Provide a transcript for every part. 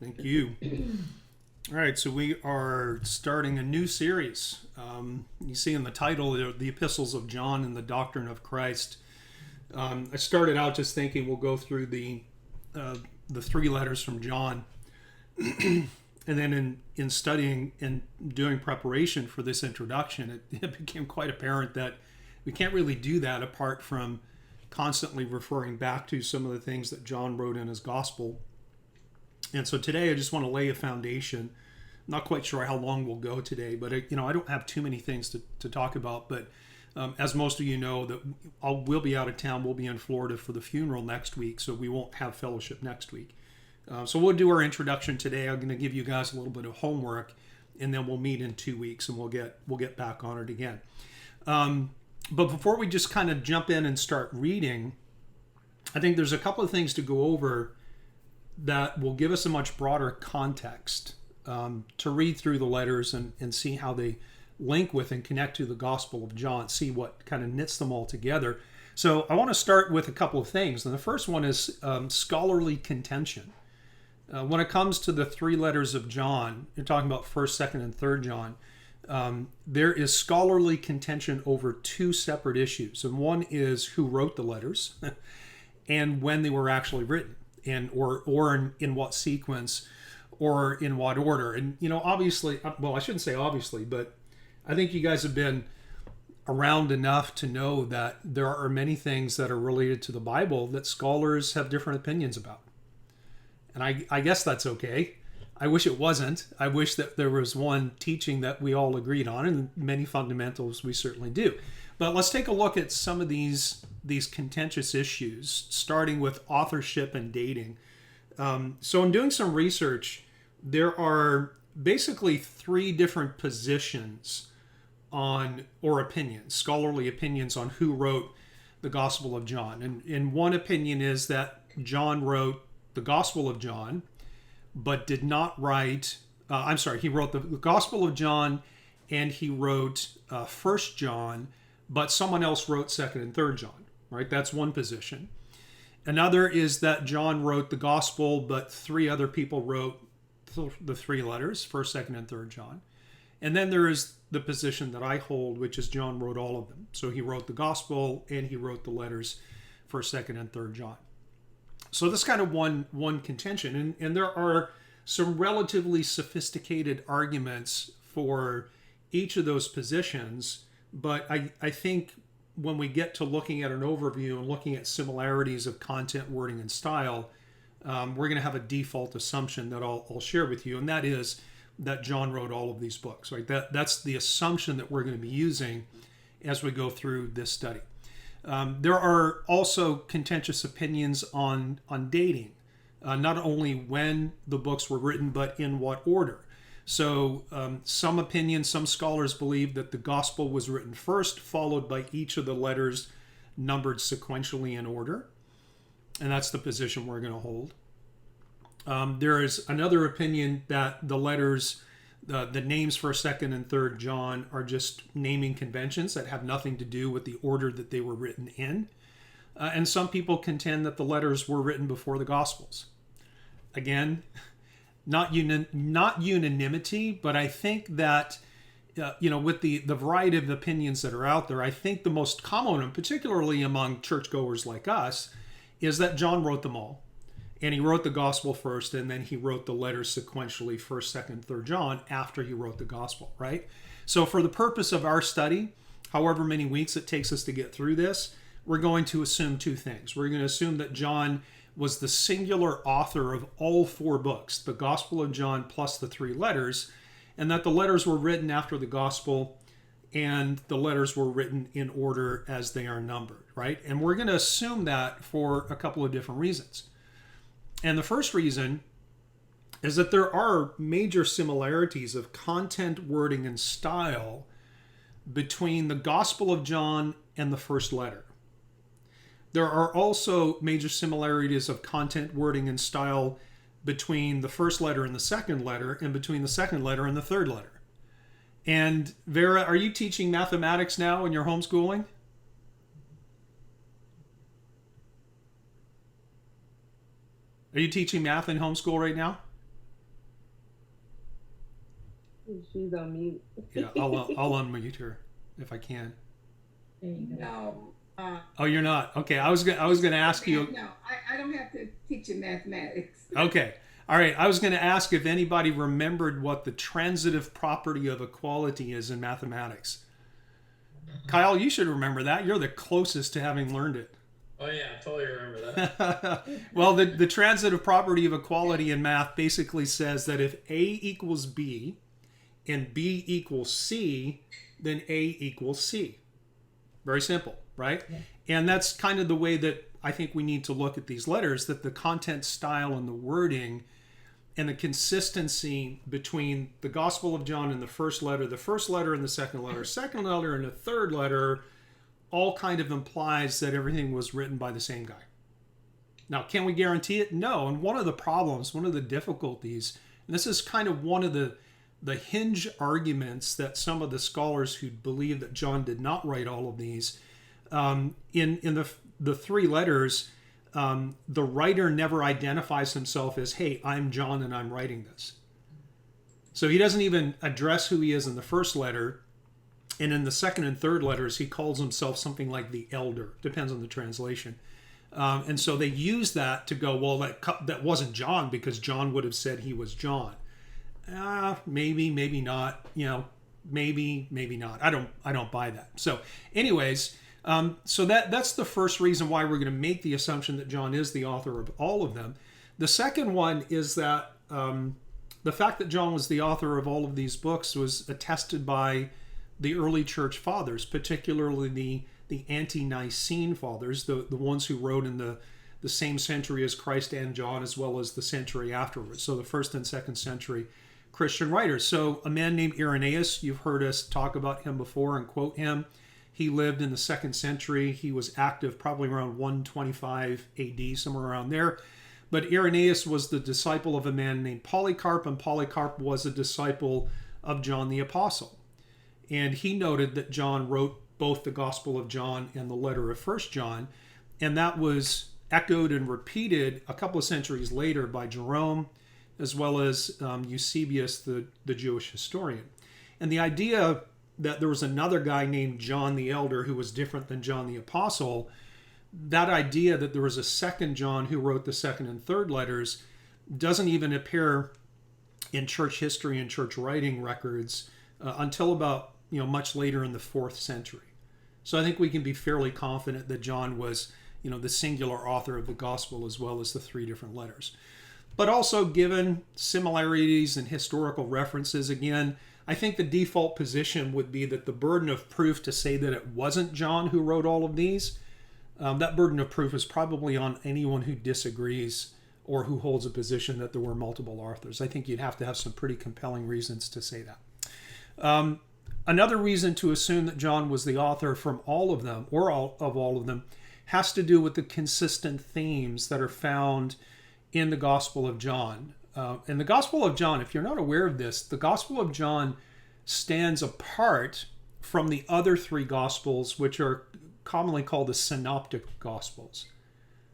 Thank you. All right, so we are starting a new series. You see in the title, the Epistles of John and the Doctrine of Christ. I started out just thinking we'll go through the three letters from John, and then in studying and doing preparation for this introduction, it became quite apparent that we can't really do that apart from constantly referring back to some of the things that John wrote in his gospel. And so today I just want to lay a foundation. I'm not quite sure how long we'll go today, but I don't have too many things to talk about. But as most of you know, that we'll be out of town. We'll be in Florida for the funeral next week, so we won't have fellowship next week. So we'll do our introduction today. I'm going to give you guys a little bit of homework, and then we'll meet in 2 weeks, and we'll get back on it again. But before we just kind of jump in and start reading, I think there's a couple of things to go over that will give us a much broader context to read through the letters and see how they link with and connect to the Gospel of John, see what kind of knits them all together. So I want to start with a couple of things. And the first one is scholarly contention. When it comes to the three letters of John, you're talking about 1st, 2nd, and 3rd John, there is scholarly contention over two separate issues. And one is who wrote the letters and when they were actually written. Or in what sequence or in what order. And, obviously, well, I shouldn't say obviously, but I think you guys have been around enough to know that there are many things that are related to the Bible that scholars have different opinions about. And I guess that's okay. I wish it wasn't. I wish that there was one teaching that we all agreed on, and many fundamentals we certainly do. But let's take a look at some of these contentious issues, starting with authorship and dating. So in doing some research, there are basically three different positions on, or opinions, scholarly opinions on who wrote the Gospel of John. And one opinion is that John wrote the Gospel of John, but did not write, he wrote the Gospel of John and he wrote 1st John, but someone else wrote 2nd and 3rd John, right? That's one position. Another is that John wrote the gospel, but three other people wrote the three letters, 1st, 2nd, and 3rd John. And then there is the position that I hold, which is John wrote all of them. So he wrote the gospel and he wrote the letters, 1st, 2nd, and 3rd John. So this kind of one contention. And there are some relatively sophisticated arguments for each of those positions. But I think when we get to looking at an overview and looking at similarities of content, wording, and style, we're going to have a default assumption that I'll share with you, and that is that John wrote all of these books. Right? That's the assumption that we're going to be using as we go through this study. There are also contentious opinions on dating, not only when the books were written, but in what order. So some scholars believe that the gospel was written first, followed by each of the letters numbered sequentially in order. And that's the position we're going to hold. There is another opinion that the letters, the names 1st, 2nd, and 3rd John are just naming conventions that have nothing to do with the order that they were written in. And some people contend that the letters were written before the Gospels. Again, not unanimity, but I think that, with the variety of opinions that are out there, I think the most common, and particularly among churchgoers like us, is that John wrote them all. And he wrote the gospel first, and then he wrote the letters sequentially, 1st, 2nd, 3rd John, after he wrote the gospel, right? So for the purpose of our study, however many weeks it takes us to get through this, we're going to assume two things. We're going to assume that John was the singular author of all four books, the Gospel of John plus the three letters, and that the letters were written after the Gospel and the letters were written in order as they are numbered, right? And we're going to assume that for a couple of different reasons. And the first reason is that there are major similarities of content, wording, and style between the Gospel of John and the first letter. There are also major similarities of content, wording, and style between the first letter and the second letter, and between the second letter and the third letter. And Vera, are you teaching mathematics now in your homeschooling? Are you teaching math in homeschool right now? She's on mute. Yeah, I'll unmute her if I can. No. Oh, you're not. Okay, I was gonna ask you. No, I don't have to teach you mathematics. Okay, all right. I was gonna ask if anybody remembered what the transitive property of equality is in mathematics. Kyle, you should remember that. You're the closest to having learned it. Oh yeah, I totally remember that. Well, the transitive property of equality in math basically says that if A equals B and B equals C, then A equals C. Very simple, right? Yeah. And that's kind of the way that I think we need to look at these letters, that the content, style, and the wording and the consistency between the Gospel of John and the first letter and the second letter and the third letter all kind of implies that everything was written by the same guy. Now, can we guarantee it? No. And one of the problems, one of the difficulties, and this is kind of one of the hinge arguments that some of the scholars who believe that John did not write all of these, in the three letters, the writer never identifies himself as, hey, I'm John and I'm writing this. So he doesn't even address who he is in the first letter. And in the second and third letters, he calls himself something like the elder. Depends on the translation. And so they use that to go, well, that wasn't John because John would have said he was John. Maybe not. Maybe not. I don't buy that. So anyways, so that's the first reason why we're going to make the assumption that John is the author of all of them. The second one is that the fact that John was the author of all of these books was attested by the early church fathers, particularly the ante-Nicene fathers, the ones who wrote in the same century as Christ and John, as well as the century afterwards. So the first and second century Christian writers. So a man named Irenaeus, you've heard us talk about him before and quote him. He lived in the second century. He was active probably around 125 AD, somewhere around there. But Irenaeus was the disciple of a man named Polycarp, and Polycarp was a disciple of John the Apostle. And he noted that John wrote both the Gospel of John and the letter of 1 John, and that was echoed and repeated a couple of centuries later by Jerome, as well as Eusebius, the Jewish historian. And the idea that there was another guy named John the Elder who was different than John the Apostle, that idea that there was a second John who wrote the second and third letters doesn't even appear in church history and church writing records until about much later in the 4th century. So I think we can be fairly confident that John was the singular author of the gospel as well as the 3 different letters. But also, given similarities and historical references, again, I think the default position would be that the burden of proof to say that it wasn't John who wrote all of these, that burden of proof is probably on anyone who disagrees or who holds a position that there were multiple authors. I think you'd have to have some pretty compelling reasons to say that. Another reason to assume that John was the author from all of them, or all of them, has to do with the consistent themes that are found in the Gospel of John. In the Gospel of John, if you're not aware of this, the Gospel of John stands apart from the other 3 Gospels, which are commonly called the Synoptic Gospels.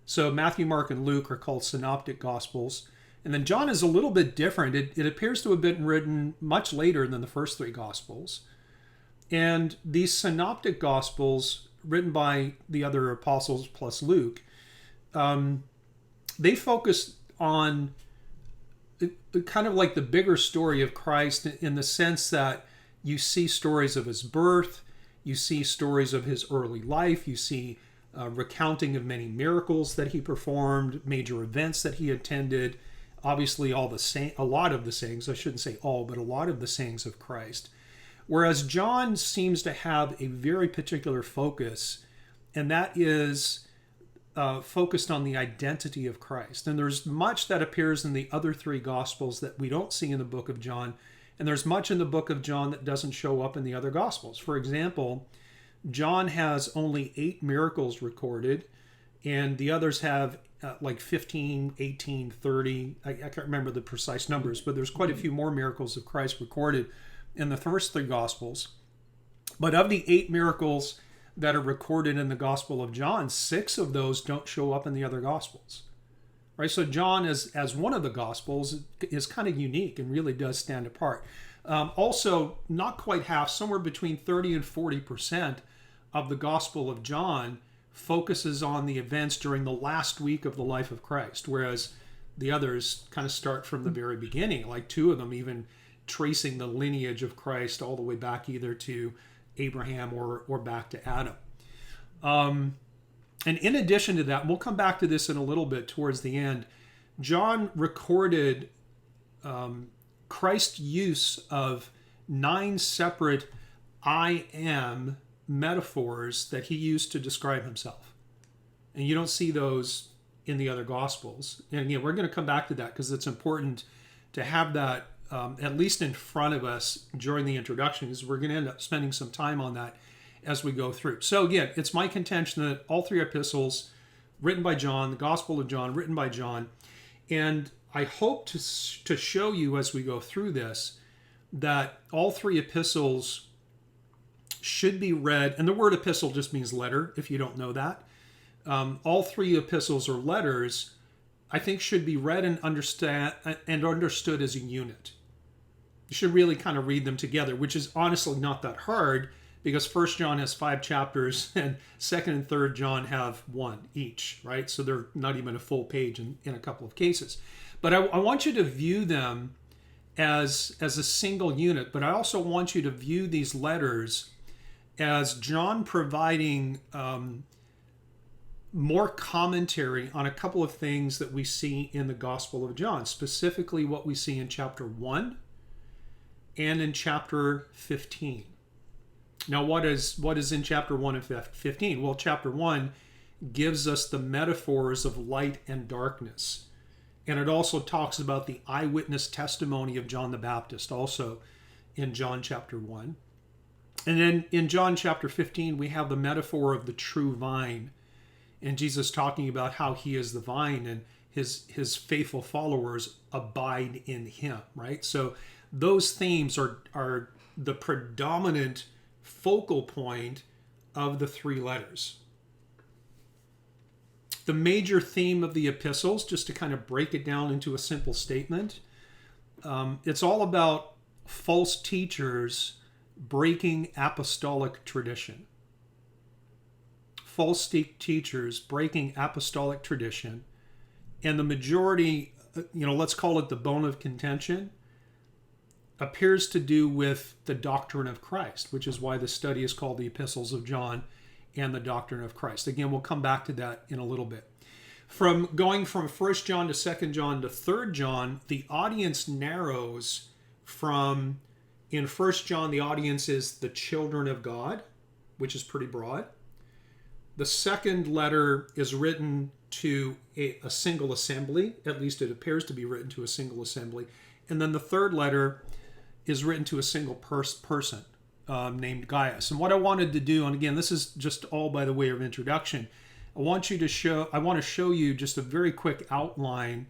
So Matthew, Mark, and Luke are called Synoptic Gospels. And then John is a little bit different. It appears to have been written much later than the first 3 Gospels. And these Synoptic Gospels, written by the other apostles plus Luke, they focus on kind of like the bigger story of Christ in the sense that you see stories of his birth, you see stories of his early life, you see recounting of many miracles that he performed, major events that he attended, obviously a lot of the sayings, I shouldn't say all, but a lot of the sayings of Christ. Whereas John seems to have a very particular focus, and that is focused on the identity of Christ. And there's much that appears in the other 3 Gospels that we don't see in the book of John, and there's much in the book of John that doesn't show up in the other Gospels. For example, John has only 8 miracles recorded, and the others have like 15, 18, 30. I can't remember the precise numbers, but there's quite a few more miracles of Christ recorded in the first 3 Gospels. But of the 8 miracles that are recorded in the Gospel of John, 6 of those don't show up in the other Gospels. Right? So John, as one of the Gospels, is kind of unique and really does stand apart. Also, not quite half, somewhere between 30 and 40% of the Gospel of John focuses on the events during the last week of the life of Christ, whereas the others kind of start from the very beginning, like two of them even tracing the lineage of Christ all the way back either to Abraham or back to Adam. And in addition to that, and we'll come back to this in a little bit towards the end, John recorded Christ's use of 9 separate I am metaphors that he used to describe himself. And you don't see those in the other Gospels. And again, we're going to come back to that because it's important to have that at least in front of us during the introduction, because we're going to end up spending some time on that as we go through. So again, it's my contention that all 3 epistles written by John, the Gospel of John, written by John, and I hope to show you as we go through this that all 3 epistles should be read, and the word epistle just means letter, if you don't know that. All 3 epistles or letters, I think, should be read and understood as a unit. You should really kind of read them together, which is honestly not that hard, because 1 John has 5 chapters and 2nd and 3rd John have 1 each, right? So they're not even a full page in a couple of cases. But I want you to view them as a single unit, but I also want you to view these letters as John providing more commentary on a couple of things that we see in the Gospel of John, specifically what we see in chapter 1 and in chapter 15. Now, what is in chapter 1 and 15? Well, chapter 1 gives us the metaphors of light and darkness. And it also talks about the eyewitness testimony of John the Baptist, also in John chapter 1. And then in John chapter 15, we have the metaphor of the true vine. And Jesus talking about how he is the vine and his faithful followers abide in him, right? So those themes are the predominant focal point of the 3 letters. The major theme of the epistles, just to kind of break it down into a simple statement, it's all about false teachers breaking apostolic tradition. False teachers breaking apostolic tradition. And the majority, let's call it the bone of contention, appears to do with the doctrine of Christ, which is why the study is called the Epistles of John and the Doctrine of Christ. Again, we'll come back to that in a little bit. From going from 1 John to 2 John to 3 John, the audience narrows from, in 1 John, the audience is the children of God, which is pretty broad. The second letter is written to a single assembly, at least it appears to be written to a single assembly. And then the third letter is written to a single person named Gaius. And what I wanted to do, and again, this is just all by the way of introduction, I want to show you just a very quick outline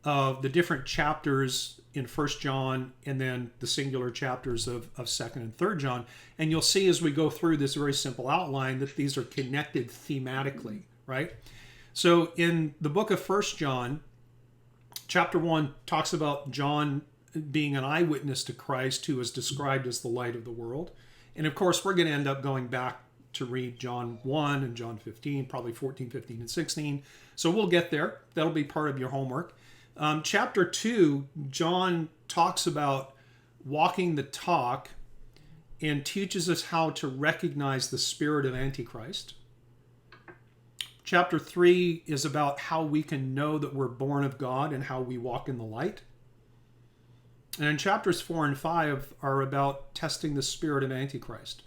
of the different chapters in 1 John and then the singular chapters of 2nd and 3rd John. And you'll see as we go through this very simple outline that these are connected thematically, right? So in the book of 1 John, chapter 1 talks about John being an eyewitness to Christ, who is described as the light of the world. And of course, we're going to end up going back to read John 1 and John 15, probably 14, 15, and 16. So we'll get there. That'll be part of your homework. Chapter 2, John talks about walking the talk and teaches us how to recognize the spirit of Antichrist. Chapter 3 is about how we can know that we're born of God and how we walk in the light. And chapters 4 and 5 are about testing the spirit of Antichrist.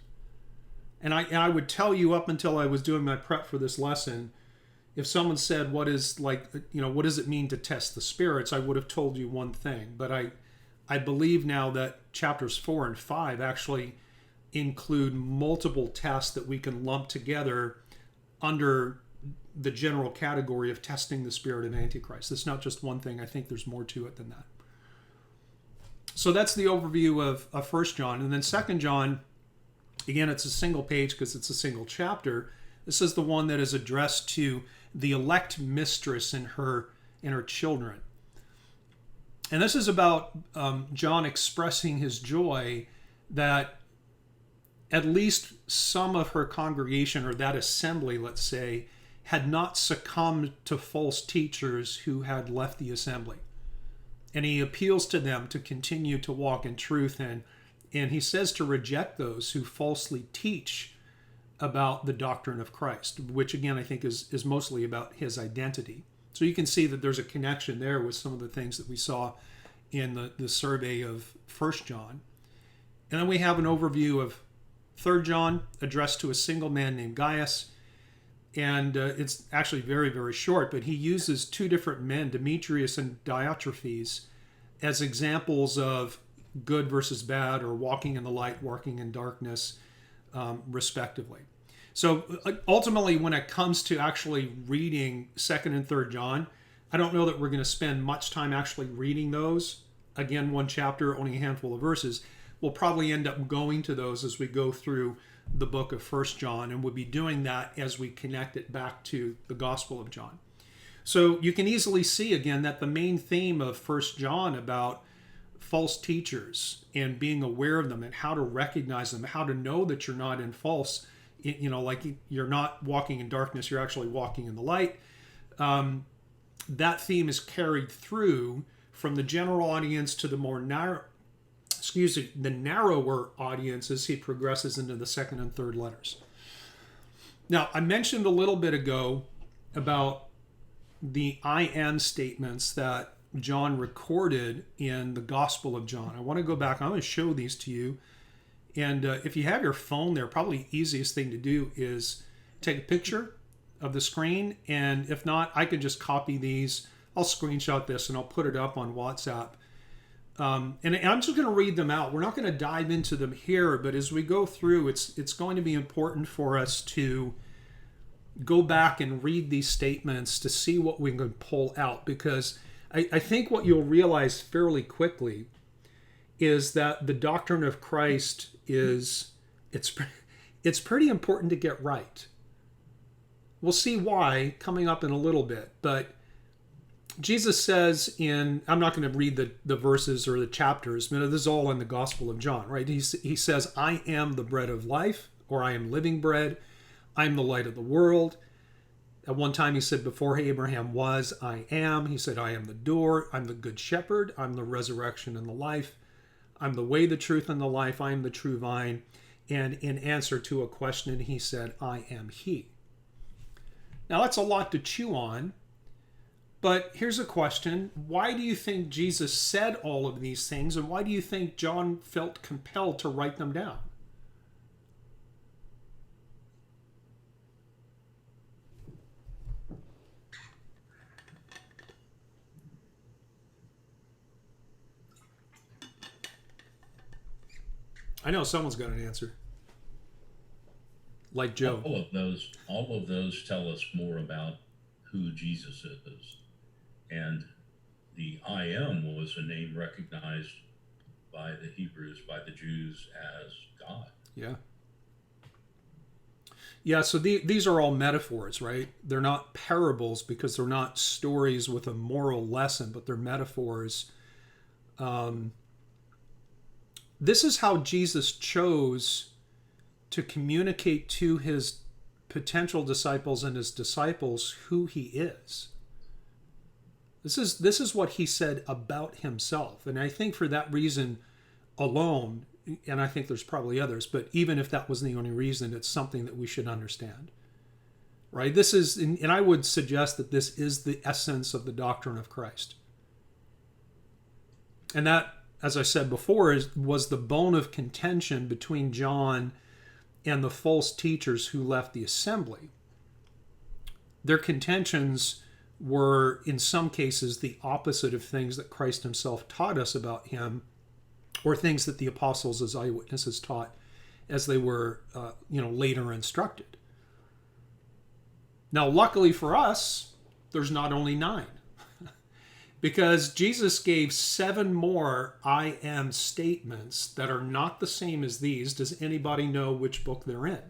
And I would tell you up until I was doing my prep for this lesson, if someone said, what does it mean to test the spirits? I would have told you one thing. But I believe now that chapters 4 and 5 actually include multiple tests that we can lump together under the general category of testing the spirit of Antichrist. It's not just one thing. I think there's more to it than that. So that's the overview of 1 John. And then 2 John, again, it's a single page because it's a single chapter. This is the one that is addressed to the elect mistress and her children. And this is about John expressing his joy that at least some of her congregation, or that assembly, let's say, had not succumbed to false teachers who had left the assembly. And he appeals to them to continue to walk in truth, and he says to reject those who falsely teach about the doctrine of Christ, which again I think is mostly about his identity. So you can see that there's a connection there with some of the things that we saw in the survey of 1 John. And then we have an overview of 3 John, addressed to a single man named Gaius. And it's actually very, very short, but he uses 2 different men, Demetrius and Diotrephes, as examples of good versus bad, or walking in the light, walking in darkness, respectively. So ultimately, when it comes to actually reading 2nd and 3rd John, I don't know that we're going to spend much time actually reading those. Again, 1 chapter, only a handful of verses. We'll probably end up going to those as we go through the book of 1 John, and we'll be doing that as we connect it back to the Gospel of John. So you can easily see again that the main theme of 1 John about false teachers and being aware of them and how to recognize them, how to know that you're not in false, like you're not walking in darkness, you're actually walking in the light. That theme is carried through from the general audience to the more the narrower audience as he progresses into the 2nd and 3rd letters. Now, I mentioned a little bit ago about the I am statements that John recorded in the Gospel of John. I want to go back. I'm going to show these to you. And if you have your phone there, probably the easiest thing to do is take a picture of the screen. And if not, I could just copy these. I'll screenshot this and I'll put it up on WhatsApp. And I'm just going to read them out. We're not going to dive into them here, but as we go through, it's going to be important for us to go back and read these statements to see what we can pull out, because I think what you'll realize fairly quickly is that the doctrine of Christ it's pretty important to get right. We'll see why coming up in a little bit, but Jesus says I'm not going to read the verses or the chapters, but this is all in the Gospel of John, right? He says, I am the bread of life, or I am living bread. I am the light of the world. At one time he said, before Abraham was, I am. He said, I am the door. I'm the good shepherd. I'm the resurrection and the life. I'm the way, the truth, and the life. I am the true vine. And in answer to a question, he said, I am he. Now that's a lot to chew on. But here's a question. Why do you think Jesus said all of these things, and why do you think John felt compelled to write them down? I know someone's got an answer. Like Joe. All of those tell us more about who Jesus is. And the I am was a name recognized by the Hebrews, by the Jews, as God. Yeah. Yeah, so these are all metaphors, right? They're not parables because they're not stories with a moral lesson, but they're metaphors. This is how Jesus chose to communicate to his potential disciples and his disciples who he is. This is what he said about himself. And I think for that reason alone, and I think there's probably others, but even if that wasn't the only reason, it's something that we should understand. Right? This is, and I would suggest that this is the essence of the doctrine of Christ. And that, as I said before, was the bone of contention between John and the false teachers who left the assembly. Their contentions were, in some cases, the opposite of things that Christ himself taught us about him, or things that the apostles as eyewitnesses taught as they were later instructed. Now, luckily for us, there's not only 9. Because Jesus gave 7 more I am statements that are not the same as these. Does anybody know which book they're in?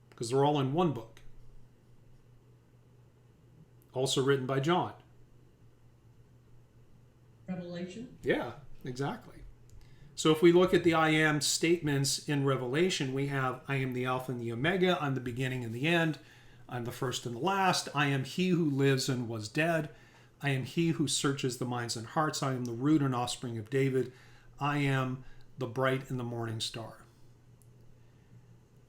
Because they're all in one book. Also written by John. Revelation. Yeah, exactly. So if we look at the I am statements in Revelation, we have, I am the Alpha and the Omega, I'm the beginning and the end, I'm the first and the last, I am he who lives and was dead, I am he who searches the minds and hearts, I am the root and offspring of David, I am the bright and the morning star.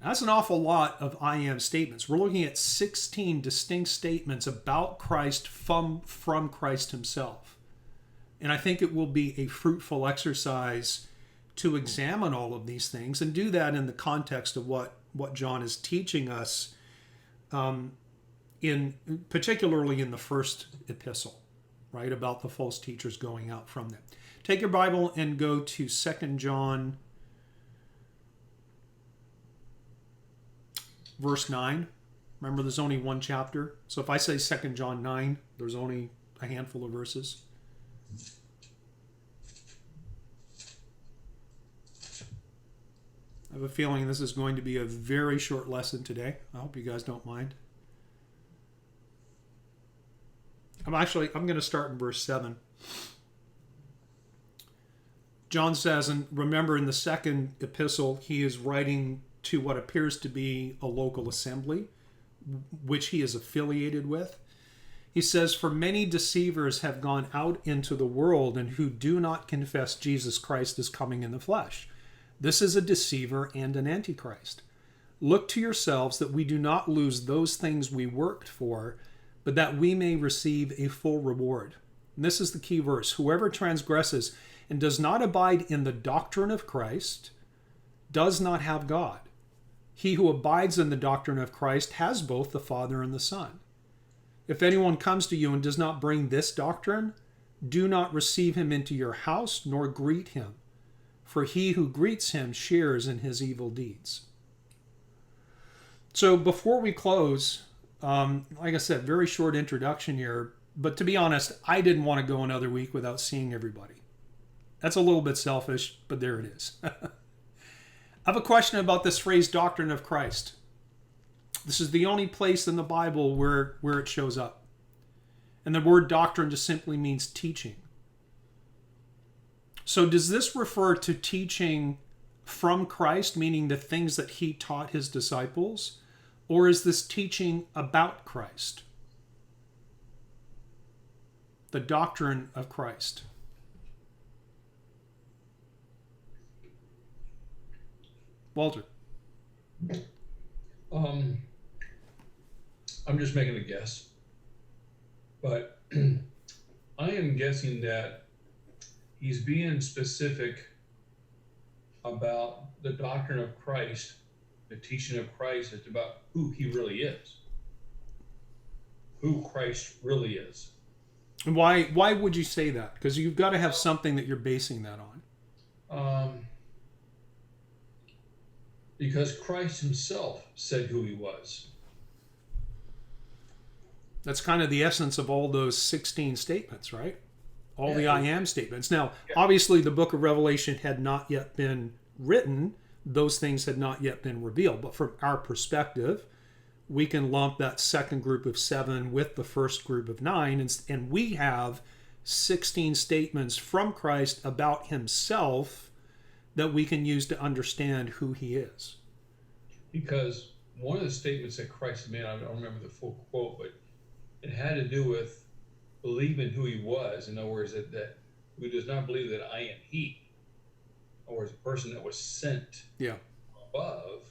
That's an awful lot of I am statements. We're looking at 16 distinct statements about Christ from Christ himself. And I think it will be a fruitful exercise to examine all of these things and do that in the context of what John is teaching us, particularly in the first epistle, right, about the false teachers going out from them. Take your Bible and go to 2 John verse 9. Remember, there's only one chapter. So if I say 2 John 9, there's only a handful of verses. I have a feeling this is going to be a very short lesson today. I hope you guys don't mind. I'm going to start in verse 7. John says, and remember in the second epistle, he is writing to what appears to be a local assembly, which he is affiliated with. He says, for many deceivers have gone out into the world and who do not confess Jesus Christ is coming in the flesh. This is a deceiver and an antichrist. Look to yourselves that we do not lose those things we worked for, but that we may receive a full reward. And this is the key verse. Whoever transgresses and does not abide in the doctrine of Christ does not have God. He who abides in the doctrine of Christ has both the Father and the Son. If anyone comes to you and does not bring this doctrine, do not receive him into your house, nor greet him. For he who greets him shares in his evil deeds. So before we close, like I said, very short introduction here. But to be honest, I didn't want to go another week without seeing everybody. That's a little bit selfish, but there it is. I have a question about this phrase, doctrine of Christ. This is the only place in the Bible where it shows up. And the word doctrine just simply means teaching. So does this refer to teaching from Christ, meaning the things that he taught his disciples? Or is this teaching about Christ? The doctrine of Christ. Walter. I'm just making a guess, but I am guessing that he's being specific about the doctrine of Christ, the teaching of Christ. It's about who he really is, who Christ really is. And why would you say that? Because you've got to have something that you're basing that on. Because Christ himself said who he was. That's kind of the essence of all those 16 statements, right? All the I am statements. Now, obviously, the book of Revelation had not yet been written. Those things had not yet been revealed. But from our perspective, we can lump that second group of 7 with the first group of 9. And we have 16 statements from Christ about himself that we can use to understand who he is. Because one of the statements that Christ made, I don't remember the full quote, but it had to do with believing who he was. In other words, that who does not believe that I am he, or as a person that was sent above,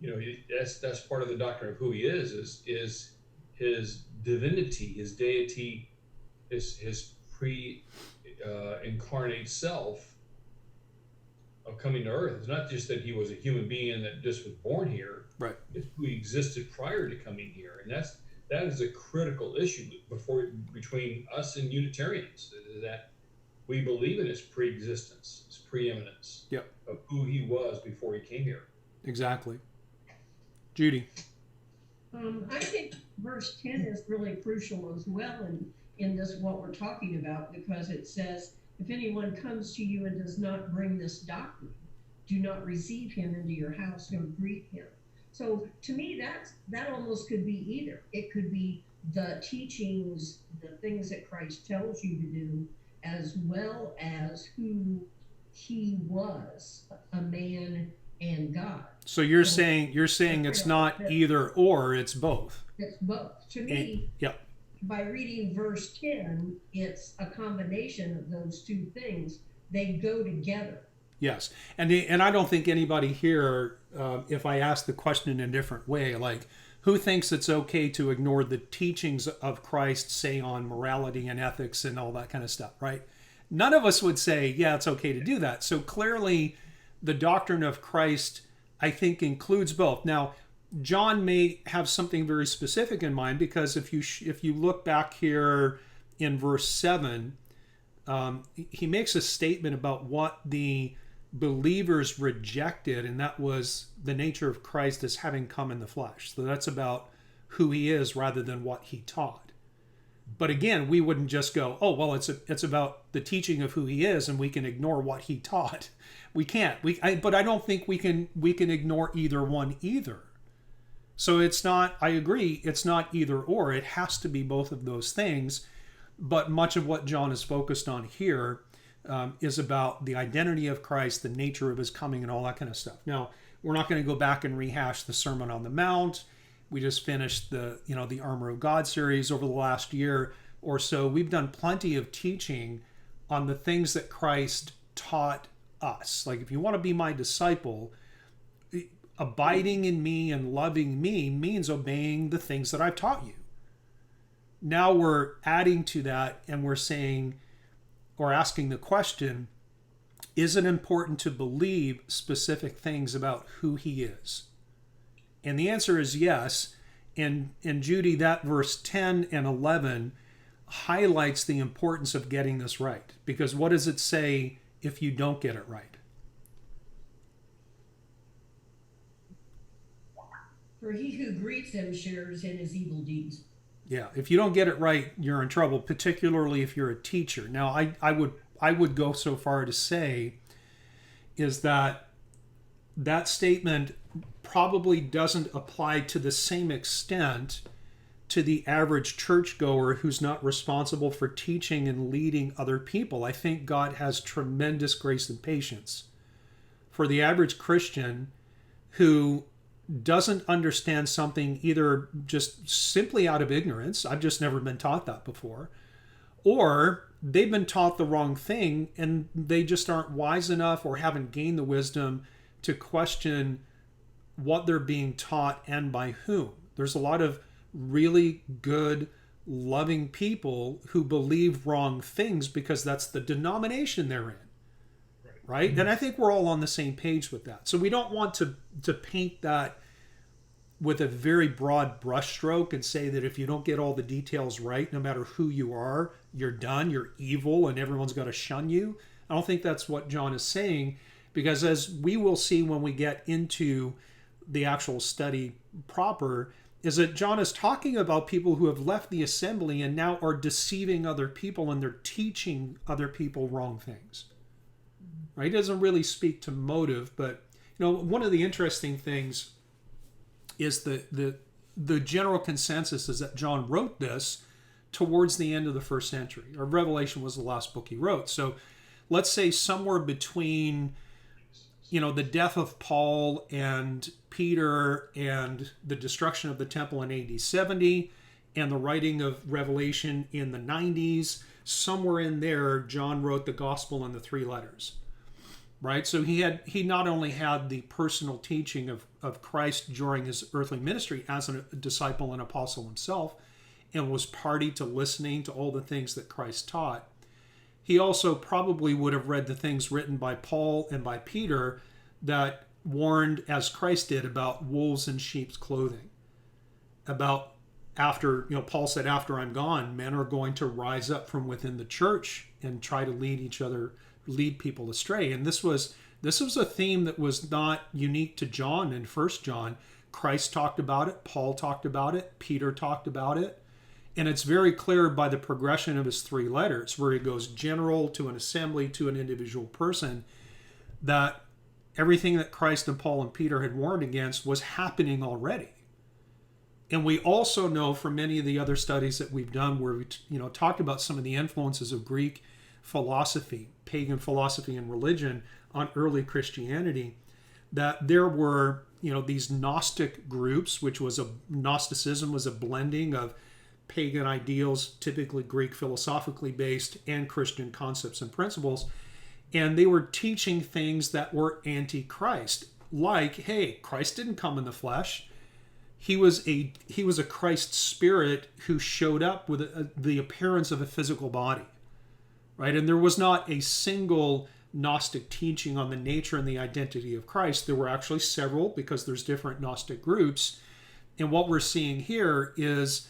that's part of the doctrine of who he is his divinity, his deity, his incarnate self of coming to earth. It's not just that he was a human being that just was born here. Right. It's who he existed prior to coming here. And that is a critical issue between us and Unitarians, that we believe in his pre-existence, his preeminence of who he was before he came here. Exactly. Judy. I think verse 10 is really crucial as well in this, what we're talking about, because it says, if anyone comes to you and does not bring this doctrine, do not receive him into your house nor greet him. So to me, that almost could be either. It could be the teachings, the things that Christ tells you to do, as well as who he was, a man and God. So you're saying it's not either or, it's both. It's both. To me, yeah. By reading verse 10, it's a combination of those two things. They go together. Yes, and I don't think anybody here, if I ask the question in a different way, like, who thinks it's okay to ignore the teachings of Christ, say on morality and ethics and all that kind of stuff, right? None of us would say, yeah, it's okay to do that. So clearly, the doctrine of Christ, I think, includes both. Now, John may have something very specific in mind, because if you look back here in verse 7, he makes a statement about what the believers rejected, and that was the nature of Christ as having come in the flesh. So that's about who he is rather than what he taught. But again, we wouldn't just go, oh, well, it's about the teaching of who he is, and we can ignore what he taught. We can't. But I don't think we can ignore either one either. So it's not, I agree, it's not either or. It has to be both of those things. But much of what John is focused on here is about the identity of Christ, the nature of his coming, and all that kind of stuff. Now, we're not going to go back and rehash the Sermon on the Mount. We just finished the Armor of God series over the last year or so. We've done plenty of teaching on the things that Christ taught us. Like, if you want to be my disciple, abiding in me and loving me means obeying the things that I've taught you. Now we're adding to that, and we're saying, or asking the question, is it important to believe specific things about who he is? And the answer is yes. And Judy, that verse 10 and 11 highlights the importance of getting this right. Because what does it say if you don't get it right? For he who greets him shares in his evil deeds. Yeah, if you don't get it right, you're in trouble, particularly if you're a teacher. Now, I would go so far to say is that statement probably doesn't apply to the same extent to the average churchgoer who's not responsible for teaching and leading other people. I think God has tremendous grace and patience for the average Christian who doesn't understand something either just simply out of ignorance, I've just never been taught that before, or they've been taught the wrong thing and they just aren't wise enough or haven't gained the wisdom to question what they're being taught and by whom. There's a lot of really good, loving people who believe wrong things because that's the denomination they're in. Right? And I think we're all on the same page with that. So we don't want to paint that with a very broad brushstroke and say that if you don't get all the details right, no matter who you are, you're done, you're evil, and everyone's got to shun you. I don't think that's what John is saying, because as we will see when we get into the actual study proper, is that John is talking about people who have left the assembly and now are deceiving other people, and they're teaching other people wrong things. Right? He doesn't really speak to motive, but one of the interesting things is the general consensus is that John wrote this towards the end of the first century. Or Revelation was the last book he wrote. So let's say somewhere between the death of Paul and Peter and the destruction of the temple in AD 70 and the writing of Revelation in the 90s, somewhere in there, John wrote the gospel and the three letters. Right? So he not only had the personal teaching of Christ during his earthly ministry as a disciple and apostle himself, and was party to listening to all the things that Christ taught, he also probably would have read the things written by Paul and by Peter that warned, as Christ did, about wolves in sheep's clothing. About after, Paul said, after I'm gone, men are going to rise up from within the church and try to lead people astray. And this was a theme that was not unique to John and First John. Christ talked about it, Paul talked about it, Peter talked about it. And it's very clear by the progression of his three letters, where he goes general to an assembly to an individual person, that everything that Christ and Paul and Peter had warned against was happening already. And we also know from many of the other studies that we've done where we talked about some of the influences of Greek philosophy, pagan philosophy and religion on early Christianity, that there were, these Gnostic groups, which was Gnosticism was a blending of pagan ideals, typically Greek philosophically based, and Christian concepts and principles. And they were teaching things that were anti-Christ, like, hey, Christ didn't come in the flesh. He was a Christ spirit who showed up with the appearance of a physical body, right? And there was not a single Gnostic teaching on the nature and the identity of Christ. There were actually several, because there's different Gnostic groups. And what we're seeing here is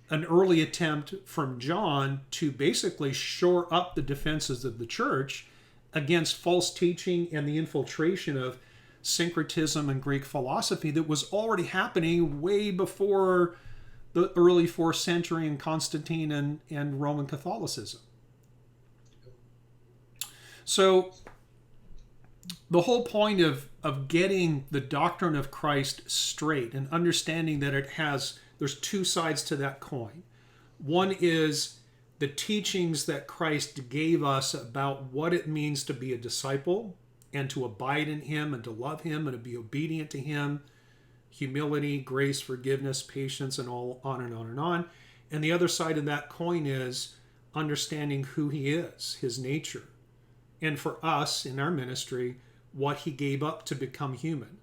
an early attempt from John to basically shore up the defenses of the church against false teaching and the infiltration of syncretism and Greek philosophy that was already happening way before the early 4th century and Constantine and Roman Catholicism. So the whole point of getting the doctrine of Christ straight and understanding that there's two sides to that coin. One is the teachings that Christ gave us about what it means to be a disciple and to abide in him and to love him and to be obedient to him, humility, grace, forgiveness, patience, and all on and on and on. And the other side of that coin is understanding who he is, his nature. And for us in our ministry, what he gave up to become human,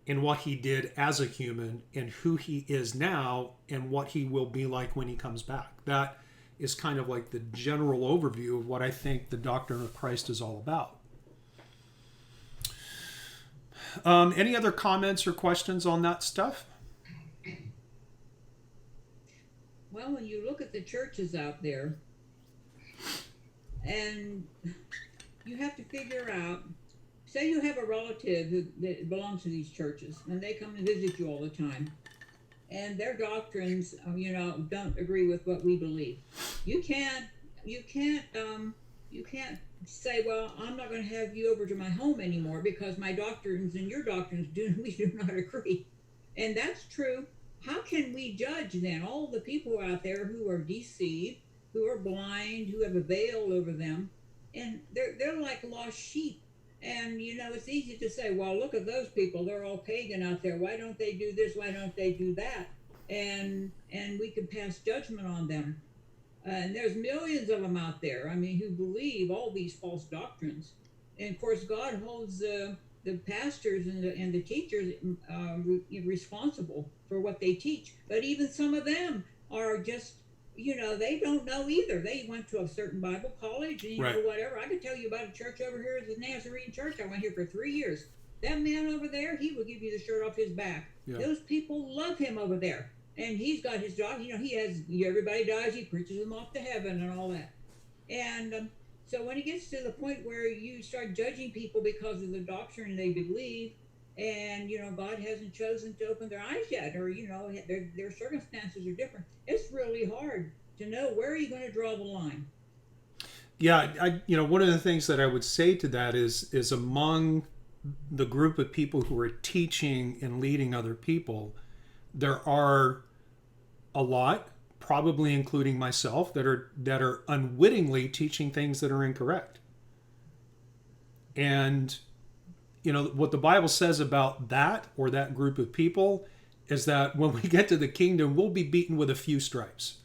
and what he did as a human, and who he is now, and what he will be like when he comes back. That is kind of like the general overview of what I think the doctrine of Christ is all about. Any other comments or questions on that stuff? Well, when you look at the churches out there, and you have to figure out, say you have a relative that belongs to these churches, and they come and visit you all the time, and their doctrines, don't agree with what we believe. You can't say, well, I'm not going to have you over to my home anymore because my doctrines and your doctrines we do not agree. And that's true. How can we judge then all the people out there who are deceived, who are blind, who have a veil over them, and they're like lost sheep? And it's easy to say, well, look at those people, they're all pagan out there, why don't they do this, why don't they do that? And we can pass judgment on them. And there's millions of them out there, who believe all these false doctrines. And of course, God holds the pastors and the teachers responsible for what they teach. But even some of them are just, they don't know either. They went to a certain Bible college and right. Whatever. I could tell you about a church over here, the Nazarene Church. I went here for 3 years. That man over there, he will give you the shirt off his back. Yeah. Those people love him over there. And he's got his job, he has, everybody dies, he preaches them off to heaven and all that. And so when it gets to the point where you start judging people because of the doctrine they believe, and, God hasn't chosen to open their eyes yet, or, their circumstances are different, it's really hard to know where are you going to draw the line. Yeah, one of the things that I would say to that is among the group of people who are teaching and leading other people, there are a lot, probably including myself, that are unwittingly teaching things that are incorrect. And what the Bible says about that or that group of people is that when we get to the kingdom, we'll be beaten with a few stripes.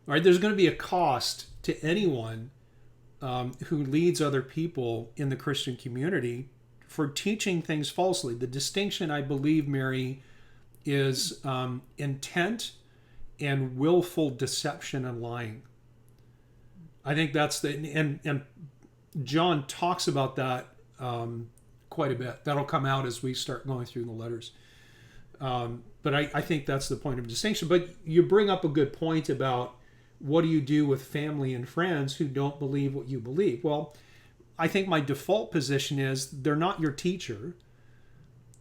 All right, there's going to be a cost to anyone who leads other people in the Christian community for teaching things falsely. The distinction, I believe, Mary, is intent and willful deception and lying. I think that's and John talks about that quite a bit. That'll come out as we start going through the letters. But I think that's the point of distinction. But you bring up a good point about what do you do with family and friends who don't believe what you believe? Well, I think my default position is they're not your teacher.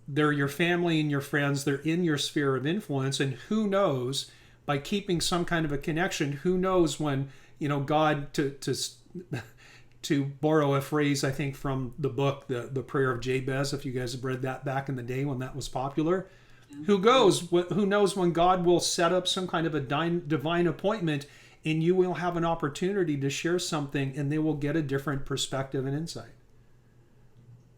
They're your family and your friends. They're in your sphere of influence. And who knows, by keeping some kind of a connection, who knows when, God, to borrow a phrase, I think, from the book, the Prayer of Jabez, if you guys have read that back in the day when that was popular, who knows when God will set up some kind of a divine appointment and you will have an opportunity to share something, and they will get a different perspective and insight.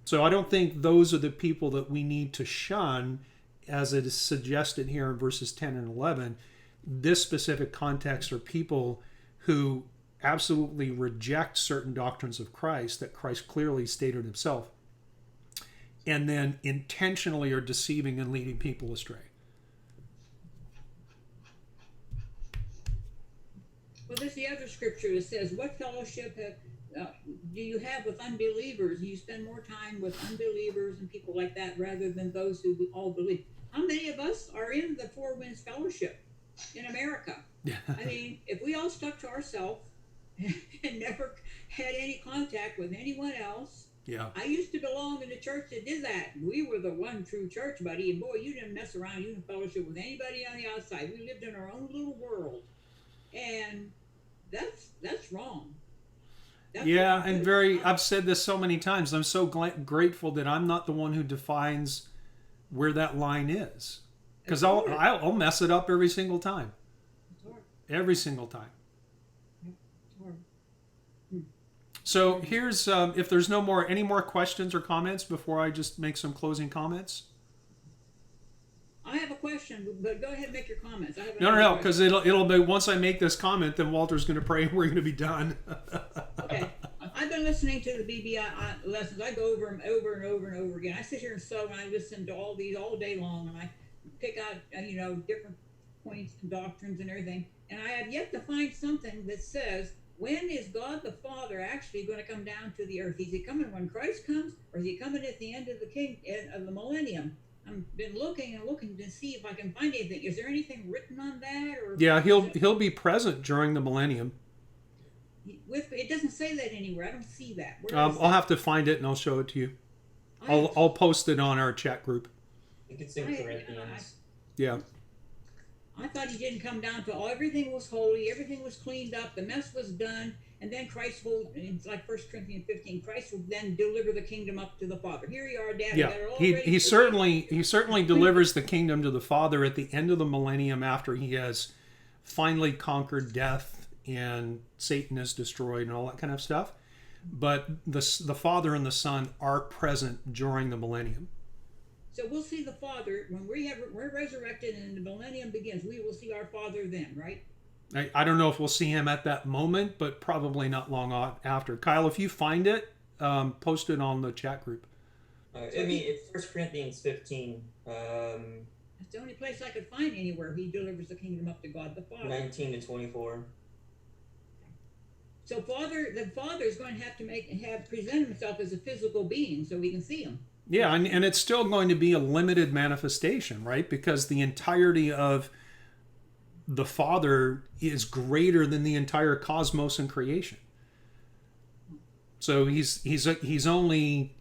So I don't think those are the people that we need to shun, as it is suggested here in verses 10 and 11. This specific context are people who absolutely reject certain doctrines of Christ that Christ clearly stated himself, and then intentionally are deceiving and leading people astray. Well, there's the other scripture that says, what fellowship do you have with unbelievers? You spend more time with unbelievers and people like that rather than those who all believe. How many of us are in the Four Winds Fellowship in America? I mean, if we all stuck to ourselves and never had any contact with anyone else. Yeah. I used to belong in the church that did that. We were the one true church, buddy. And boy, you didn't mess around. You didn't fellowship with anybody on the outside. We lived in our own little world. And that's wrong. Yeah, and I've said this so many times. I'm so grateful that I'm not the one who defines where that line is, because I'll mess it up every single time. Every single time. So here's if there's any more questions or comments before I just make some closing comments. I have a question, but go ahead and make your comments. No, because it'll be once I make this comment, then Walter's going to pray and we're going to be done. Okay. I've been listening to the BBI lessons. I go over them over and over and over again. I sit here and sew, and I listen to all these all day long, and I pick out different points and doctrines and everything. And I have yet to find something that says, when is God the Father actually going to come down to the earth? Is he coming when Christ comes, or is he coming at the end of the millennium? I've been looking and looking to see if I can find anything. Is there anything written on that? Or yeah, he'll be present during the millennium. It doesn't say that anywhere. I don't see that. I'll have to find it and I'll show it to you. I'll post it on our chat group. I think it's in Corinthians. Yeah. I thought he didn't come down to everything was holy, everything was cleaned up, the mess was done, and then Christ will, it's like 1 Corinthians 15, Christ will then deliver the kingdom up to the Father. Here you are, Dad. Yeah, he certainly delivers the kingdom to the Father at the end of the millennium, after he has finally conquered death and Satan is destroyed and all that kind of stuff. But the Father and the Son are present during the millennium. So we'll see the Father when we're resurrected and the millennium begins. We will see our Father then, right? I don't know if we'll see him at that moment, but probably not long after. Kyle, if you find it, post it on the chat group. It's 1 Corinthians 15. That's the only place I could find anywhere he delivers the kingdom up to God the Father. 19 to 24. So the Father is going to have present himself as a physical being so we can see him. Yeah, and it's still going to be a limited manifestation, right? Because the entirety of the Father is greater than the entire cosmos and creation. So he's only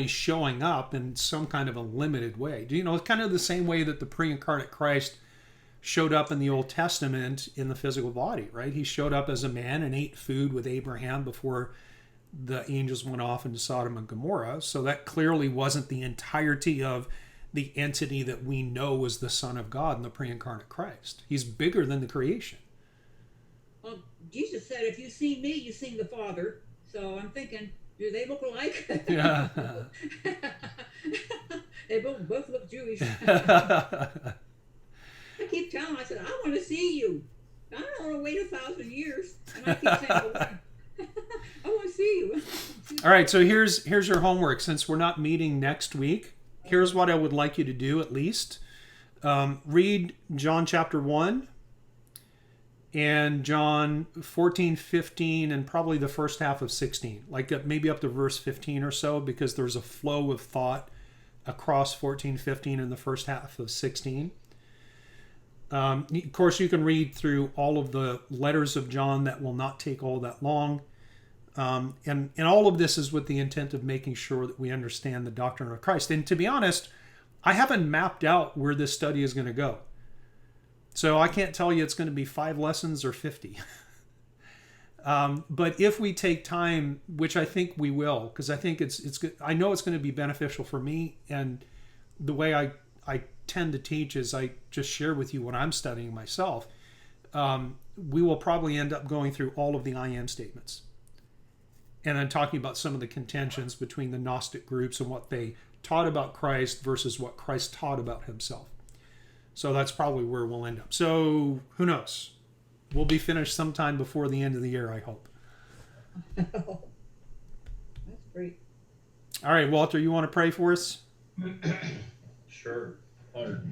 showing up in some kind of a limited way. It's kind of the same way that the pre-incarnate Christ showed up in the Old Testament in the physical body, right? He showed up as a man and ate food with Abraham before the angels went off into Sodom and Gomorrah. So that clearly wasn't the entirety of the entity that we know as the Son of God in the pre-incarnate Christ. He's bigger than the creation. Well, Jesus said, if you see me, you see the Father. So I'm thinking, do they look alike? Yeah. They both look Jewish. I keep telling him, I said, I want to see you. I don't want to wait 1,000 years. And I keep saying, I want to see you. All right, so here's your homework. Since we're not meeting next week, here's what I would like you to do at least. Read John chapter 1 and John 14, 15, and probably the first half of 16. Like maybe up to verse 15 or so, because there's a flow of thought across 14, 15, and the first half of 16. Of course, you can read through all of the letters of John. That will not take all that long. And all of this is with the intent of making sure that we understand the doctrine of Christ. And to be honest, I haven't mapped out where this study is going to go. So I can't tell you it's going to be 5 lessons or 50. But if we take time, which I think we will, because I think it's good. I know it's going to be beneficial for me. And the way I tend to teach is I just share with you what I'm studying myself. we will probably end up going through all of the I am statements. And then talking about some of the contentions between the Gnostic groups and what they taught about Christ versus what Christ taught about himself. So that's probably where we'll end up. So who knows? We'll be finished sometime before the end of the year, I hope. That's great. All right, Walter, you want to pray for us? Sure. Lord,